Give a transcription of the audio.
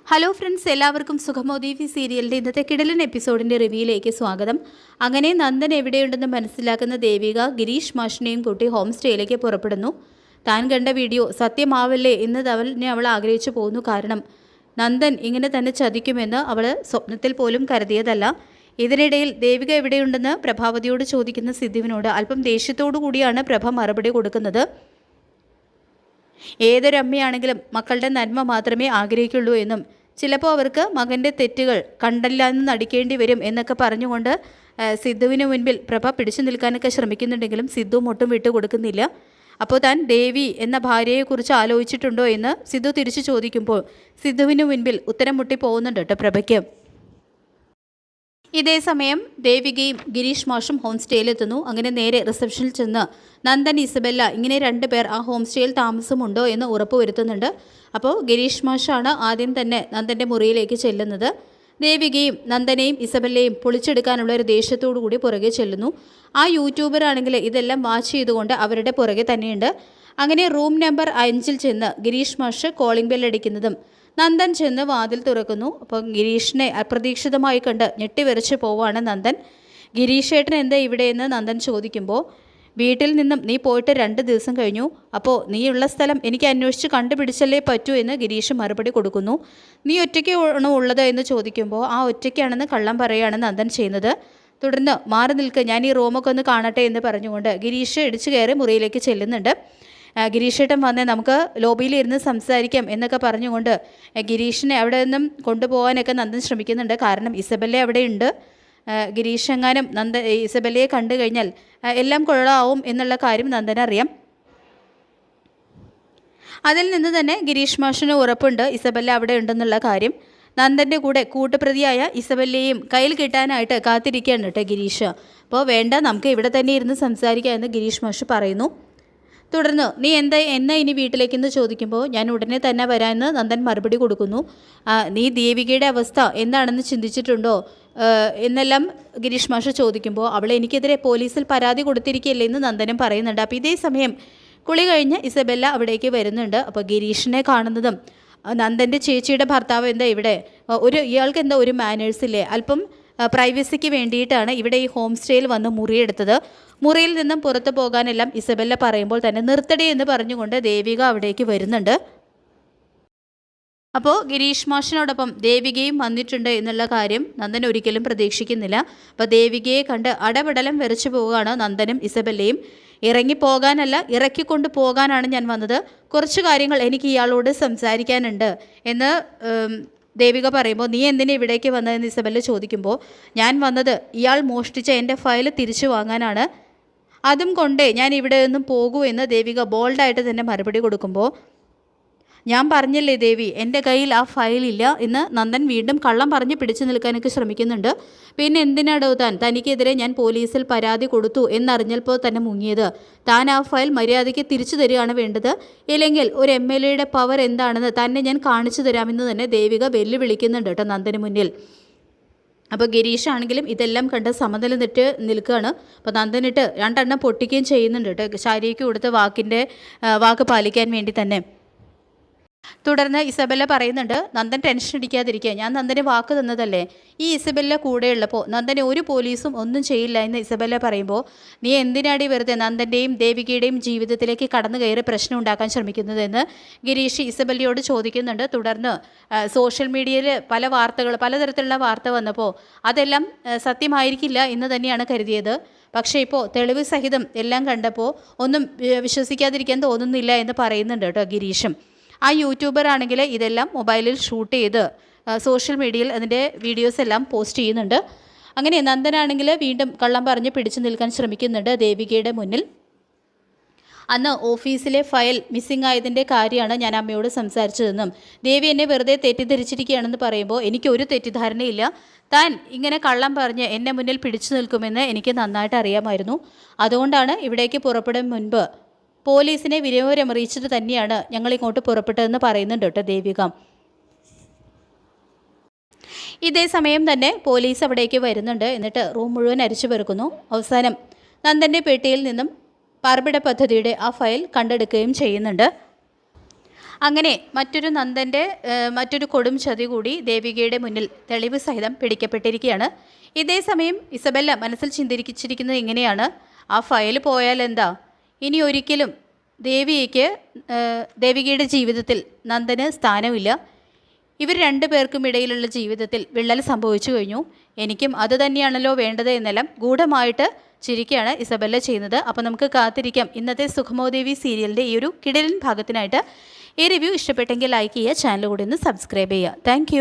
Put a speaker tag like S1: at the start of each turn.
S1: Hello friends, എല്ലാവർക്കും സുഖമോ ദേവി സീരിയലിൻ്റെ ഇന്നത്തെ കിടലൻ എപ്പിസോഡിൻ്റെ റിവ്യൂയിലേക്ക് സ്വാഗതം. അങ്ങനെ നന്ദൻ എവിടെയുണ്ടെന്ന് മനസ്സിലാക്കുന്ന ദേവിക ഗിരീഷ് മാഷിനെയും കൂട്ടി ഹോം സ്റ്റേയിലേക്ക് പുറപ്പെടുന്നു. താൻ കണ്ട വീഡിയോ സത്യമാവല്ലേ എന്ന് അവൾ ആഗ്രഹിച്ചു പോകുന്നു. കാരണം നന്ദൻ ഇങ്ങനെ തന്നെ ചതിക്കുമെന്ന് അവൾ സ്വപ്നത്തിൽ പോലും കരുതിയതല്ല. ഇതിനിടയിൽ ദേവിക എവിടെയുണ്ടെന്ന് പ്രഭാവതിയോട് ചോദിക്കുന്ന സിദ്ധുവിനോട് അല്പം ദേഷ്യത്തോടു കൂടിയാണ് പ്രഭ മറുപടി കൊടുക്കുന്നത്. ഏതൊരമ്മയാണെങ്കിലും മക്കളുടെ നന്മ മാത്രമേ ആഗ്രഹിക്കുള്ളൂ എന്നും ചിലപ്പോൾ അവർക്ക് മകൻ്റെ തെറ്റുകൾ കണ്ടില്ല എന്ന് നടിക്കേണ്ടി വരും എന്നൊക്കെ പറഞ്ഞുകൊണ്ട് സിദ്ധുവിന് മുൻപിൽ പ്രഭ പിടിച്ചു നിൽക്കാനൊക്കെ ശ്രമിക്കുന്നുണ്ടെങ്കിലും സിദ്ധു ഒട്ടും വിട്ടുകൊടുക്കുന്നില്ല. അപ്പോൾ താൻ ദേവി എന്ന ഭാര്യയെക്കുറിച്ച് ആലോചിച്ചിട്ടുണ്ടോ എന്ന് സിദ്ധു തിരിച്ചു ചോദിക്കുമ്പോൾ സിദ്ധുവിന് മുൻപിൽ ഉത്തരം മുട്ടി പോകുന്നുണ്ട് കേട്ടോ പ്രഭയ്ക്ക്. ഇതേ സമയം ദേവികയും ഗിരീഷ് മാഷും ഹോം സ്റ്റേയിലെത്തുന്നു. അങ്ങനെ നേരെ റിസപ്ഷനിൽ ചെന്ന് നന്ദൻ, ഇസബെല്ല ഇങ്ങനെ 2 പേർ ആ ഹോം സ്റ്റേയിൽ താമസമുണ്ടോ എന്ന് ഉറപ്പുവരുത്തുന്നുണ്ട്. അപ്പോൾ ഗിരീഷ് മാഷാണ് ആദ്യം തന്നെ നന്ദൻ്റെ മുറിയിലേക്ക് ചെല്ലുന്നത്. ദേവികയും നന്ദനെയും ഇസബെല്ലയും പൊളിച്ചെടുക്കാനുള്ള ഒരു ദേഷ്യത്തോടു കൂടി പുറകെ ചെല്ലുന്നു. ആ യൂട്യൂബറാണെങ്കിൽ ഇതെല്ലാം വാച്ച് ചെയ്തുകൊണ്ട് അവരുടെ പുറകെ തന്നെയുണ്ട്. അങ്ങനെ റൂം നമ്പർ 5 ചെന്ന് ഗിരീഷ് മാഷ് കോളിംഗ് ബെൽ അടിക്കുന്നതും നന്ദൻ ചെന്ന് വാതിൽ തുറക്കുന്നു. അപ്പോൾ ഗിരീഷിനെ അപ്രതീക്ഷിതമായി കണ്ട് ഞെട്ടിവെറിച്ച് പോവാണ് നന്ദൻ. ഗിരീഷേട്ടൻ എന്താ ഇവിടെയെന്ന് നന്ദൻ ചോദിക്കുമ്പോൾ, വീട്ടിൽ നിന്നും നീ പോയിട്ട് 2 ദിവസം കഴിഞ്ഞു, അപ്പോൾ നീയുള്ള സ്ഥലം എനിക്ക് അന്വേഷിച്ച് കണ്ടുപിടിച്ചല്ലേ പറ്റൂ എന്ന് ഗിരീഷ് മറുപടി കൊടുക്കുന്നു. നീ ഒറ്റയ്ക്കാണോ ഉള്ളത് എന്ന് ചോദിക്കുമ്പോൾ ആ ഒറ്റയ്ക്കാണെന്ന് കള്ളം പറയുകയാണ് നന്ദൻ ചെയ്യുന്നത്. തുടർന്ന് മാറി നിൽക്ക്, ഞാൻ ഈ റൂമൊക്കെ ഒന്ന് കാണട്ടെ എന്ന് പറഞ്ഞുകൊണ്ട് ഗിരീഷ് ഇടിച്ചു കയറി മുറിയിലേക്ക് ചെല്ലുന്നുണ്ട്. ഗിരീഷേട്ടൻ വന്ന് നമുക്ക് ലോബിയിലിരുന്ന് സംസാരിക്കാം എന്നൊക്കെ പറഞ്ഞുകൊണ്ട് ഗിരീഷിനെ അവിടെ നിന്നും കൊണ്ടുപോകാനൊക്കെ നന്ദൻ ശ്രമിക്കുന്നുണ്ട്. കാരണം ഇസബെല്ല അവിടെയുണ്ട്. ഗിരീഷ് എങ്ങാനും ഇസബെല്ലയെ കണ്ടു കഴിഞ്ഞാൽ എല്ലാം കൊള്ളാവും എന്നുള്ള കാര്യം നന്ദനറിയാം. അതിൽ നിന്ന് തന്നെ ഗിരീഷ് മാഷിന് ഉറപ്പുണ്ട് ഇസബെല്ല അവിടെ ഉണ്ടെന്നുള്ള കാര്യം. നന്ദൻ്റെ കൂടെ കൂട്ടുപ്രതിയായ ഇസബെല്ലയും കയ്യിൽ കിട്ടാനായിട്ട് കാത്തിരിക്കുകയാണ് കേട്ടോ ഗിരീഷ്. അപ്പോൾ വേണ്ട, നമുക്ക് ഇവിടെ തന്നെ ഇരുന്ന് സംസാരിക്കാം എന്ന് ഗിരീഷ് മാഷ് പറയുന്നു. തുടർന്ന് നീ എന്നാ ഇനി വീട്ടിലേക്കെന്ന് ചോദിക്കുമ്പോൾ ഞാൻ ഉടനെ തന്നെ വരാമെന്ന് നന്ദൻ മറുപടി കൊടുക്കുന്നു. നീ ദേവികയുടെ അവസ്ഥ എന്താണെന്ന് ചിന്തിച്ചിട്ടുണ്ടോ എന്നെല്ലാം ഗിരീഷ് മാഷ് ചോദിക്കുമ്പോൾ അവൾ എനിക്കെതിരെ പോലീസിൽ പരാതി കൊടുത്തിരിക്കുകയല്ലേ എന്ന് നന്ദനും പറയുന്നുണ്ട്. അപ്പോൾ ഇതേ സമയം കുളി കഴിഞ്ഞ് ഇസബെല്ല അവിടേക്ക് വരുന്നുണ്ട്. അപ്പോൾ ഗിരീഷിനെ കാണുന്നതും നന്ദൻ്റെ ചേച്ചിയുടെ ഭർത്താവ് എന്താ ഇവിടെ ഇയാൾക്ക് എന്താ ഒരു മാനേഴ്സില്ലേ, അല്പം പ്രൈവസിക്ക് വേണ്ടിയിട്ടാണ് ഇവിടെ ഈ ഹോം സ്റ്റേയിൽ വന്ന് മുറിയെടുത്തത്. മുറിയിൽ നിന്നും പുറത്തു പോകാനെല്ലാം ഇസബെല്ല പറയുമ്പോൾ തന്നെ നിർത്തടി എന്ന് പറഞ്ഞുകൊണ്ട് ദേവിക അവിടേക്ക് വരുന്നുണ്ട്. അപ്പോൾ ഗിരീഷ് മാഷിനോടൊപ്പം ദേവികയും വന്നിട്ടുണ്ട് എന്നുള്ള കാര്യം നന്ദൻ ഒരിക്കലും പ്രതീക്ഷിക്കുന്നില്ല. അപ്പോൾ ദേവികയെ കണ്ട് അടപടലം വെറിച്ചു പോവുകയാണ് നന്ദനും ഇസബെല്ലയും. ഇറങ്ങിപ്പോകാനല്ല, ഇറക്കിക്കൊണ്ട് പോകാനാണ് ഞാൻ വന്നത്. കുറച്ച് കാര്യങ്ങൾ എനിക്ക് ഇയാളോട് സംസാരിക്കാനുണ്ട് എന്ന് ദേവിക പറയുമ്പോൾ, നീ എന്തിനാ ഇവിടേക്ക് വന്നതെന്ന് ഇസബെല്ല ചോദിക്കുമ്പോൾ, ഞാൻ വന്നത് ഇയാൾ മോഷ്ടിച്ച എൻ്റെ ഫയൽ തിരിച്ചു വാങ്ങാനാണ്, അതും കൊണ്ടേ ഞാൻ ഇവിടെ നിന്നും പോകൂ എന്ന് ദേവിക ബോൾഡായിട്ട് തന്നെ മറുപടി കൊടുക്കുമ്പോൾ, ഞാൻ പറഞ്ഞില്ലേ ദേവി എൻ്റെ കയ്യിൽ ആ ഫയലില്ല എന്ന് നന്ദൻ വീണ്ടും കള്ളം പറഞ്ഞ് പിടിച്ചു നിൽക്കാനൊക്കെ ശ്രമിക്കുന്നുണ്ട്. പിന്നെ എന്തിനാടോ തനിക്കെതിരെ ഞാൻ പോലീസിൽ പരാതി കൊടുത്തു എന്നറിഞ്ഞപ്പോൾ തന്നെ മുങ്ങിയത്? താൻ ആ ഫയൽ മര്യാദയ്ക്ക് തിരിച്ചു തരികയാണ് വേണ്ടത്, ഇല്ലെങ്കിൽ ഒരു MLAയുടെ പവർ എന്താണെന്ന് തന്നെ ഞാൻ കാണിച്ചു തരാമെന്ന് തന്നെ ദേവിക വെല്ലുവിളിക്കുന്നുണ്ട് കേട്ടോ നന്ദന് മുന്നിൽ. അപ്പോൾ ഗിരീഷ് ആണെങ്കിലും ഇതെല്ലാം കണ്ട് സമനില നിൽക്കുകയാണ്. അപ്പോൾ നന്ദനിട്ട് 2 എണ്ണം പൊട്ടിക്കുകയും ചെയ്യുന്നുണ്ട് കേട്ടോ, ശാരിക്ക് കൊടുത്ത വാക്ക് പാലിക്കാൻ വേണ്ടി തന്നെ. തുടർന്ന് ഇസബെല്ല പറയുന്നുണ്ട്, നന്ദൻ ടെൻഷൻ അടിക്കാതിരിക്കുക, ഞാൻ നന്ദന് വാക്ക് തന്നതല്ലേ, ഈ ഇസബെല്ല കൂടെയുള്ളപ്പോൾ നന്ദനെ ഒരു പോലീസും ഒന്നും ചെയ്യില്ല എന്ന് ഇസബെല്ല പറയുമ്പോൾ, നീ എന്തിനാടി വെറുതെ നന്ദൻ്റെയും ദേവികയുടെയും ജീവിതത്തിലേക്ക് കടന്നു കയറി പ്രശ്നം ഉണ്ടാക്കാൻ ശ്രമിക്കുന്നതെന്ന് ഗിരീഷ് ഇസബെല്ലയോട് ചോദിക്കുന്നുണ്ട്. തുടർന്ന് സോഷ്യൽ മീഡിയയിൽ പലതരത്തിലുള്ള വാർത്ത വന്നപ്പോൾ അതെല്ലാം സത്യമായിരിക്കില്ല എന്ന് തന്നെയാണ് കരുതിയത്. പക്ഷേ ഇപ്പോൾ തെളിവ് സഹിതം എല്ലാം കണ്ടപ്പോൾ ഒന്നും വിശ്വസിക്കാതിരിക്കാൻ തോന്നുന്നില്ല എന്ന് പറയുന്നുണ്ട് കേട്ടോ ഗിരീഷും. ആ യൂട്യൂബർ ആണെങ്കിൽ ഇതെല്ലാം മൊബൈലിൽ ഷൂട്ട് ചെയ്ത് സോഷ്യൽ മീഡിയയിൽ അതിൻ്റെ വീഡിയോസ് എല്ലാം പോസ്റ്റ് ചെയ്യുന്നുണ്ട്. അങ്ങനെ നന്ദനാണെങ്കിൽ വീണ്ടും കള്ളം പറഞ്ഞ് പിടിച്ചു നിൽക്കാൻ ശ്രമിക്കുന്നുണ്ട് ദേവികയുടെ മുന്നിൽ. അന്ന് ഓഫീസിലെ ഫയൽ മിസ്സിംഗ് ആയതിൻ്റെ കാര്യമാണ് ഞാൻ അമ്മയോട് സംസാരിച്ചതെന്നും ദേവി എന്നെ വെറുതെ തെറ്റിദ്ധരിച്ചിരിക്കുകയാണെന്ന് പറയുമ്പോൾ, എനിക്കൊരു തെറ്റിദ്ധാരണയില്ല, താൻ ഇങ്ങനെ കള്ളം പറഞ്ഞ് എന്നെ മുന്നിൽ പിടിച്ചു നിൽക്കുമെന്ന് എനിക്ക് നന്നായിട്ട് അറിയാമായിരുന്നു. അതുകൊണ്ടാണ് ഇവിടേക്ക് പുറപ്പെടും മുൻപ് പോലീസിനെ വിവരമറിയിച്ചിട്ട് തന്നെയാണ് ഞങ്ങളിങ്ങോട്ട് പുറപ്പെട്ടതെന്ന് പറയുന്നുണ്ട് കേട്ടോ ദേവിക. ഇതേ സമയം തന്നെ പോലീസ് അവിടേക്ക് വരുന്നുണ്ട്. എന്നിട്ട് റൂം മുഴുവൻ അരിച്ചു പെറുക്കുന്നു. അവസാനം നന്ദൻ്റെ പെട്ടിയിൽ നിന്നും പാർപ്പിട പദ്ധതിയുടെ ആ ഫയൽ കണ്ടെടുക്കുകയും ചെയ്യുന്നുണ്ട്. അങ്ങനെ മറ്റൊരു കൊടും ചതി കൂടി ദേവികയുടെ മുന്നിൽ തെളിവ് സഹിതം പിടിക്കപ്പെട്ടിരിക്കുകയാണ്. ഇതേ സമയം ഇസബെല്ല മനസ്സിൽ ചിന്തിച്ചിരിക്കുന്നത് ഇങ്ങനെയാണ്, ആ ഫയൽ പോയാൽ എന്താ, ഇനി ഒരിക്കലും ദേവികയുടെ ജീവിതത്തിൽ നന്ദന് സ്ഥാനമില്ല. ഇവർ രണ്ടു പേർക്കും ഇടയിലുള്ള ജീവിതത്തിൽ വിള്ളൽ സംഭവിച്ചു കഴിഞ്ഞു. എനിക്കും അത് തന്നെയാണല്ലോ വേണ്ടത് എന്നെല്ലാം ഗൂഢമായിട്ട് ചിരിക്കുകയാണ് ഇസബെല്ല ചെയ്യുന്നത്. അപ്പോൾ നമുക്ക് കാത്തിരിക്കാം ഇന്നത്തെ സുഖമോദേവി സീരിയലിൻ്റെ ഈ ഒരു കിടിലൻ ഭാഗത്തിനായിട്ട്. ഈ റിവ്യൂ ഇഷ്ടപ്പെട്ടെങ്കിൽ ലൈക്ക് ചെയ്യുക, ചാനൽ കൂടി ഒന്ന് സബ്സ്ക്രൈബ് ചെയ്യുക. താങ്ക്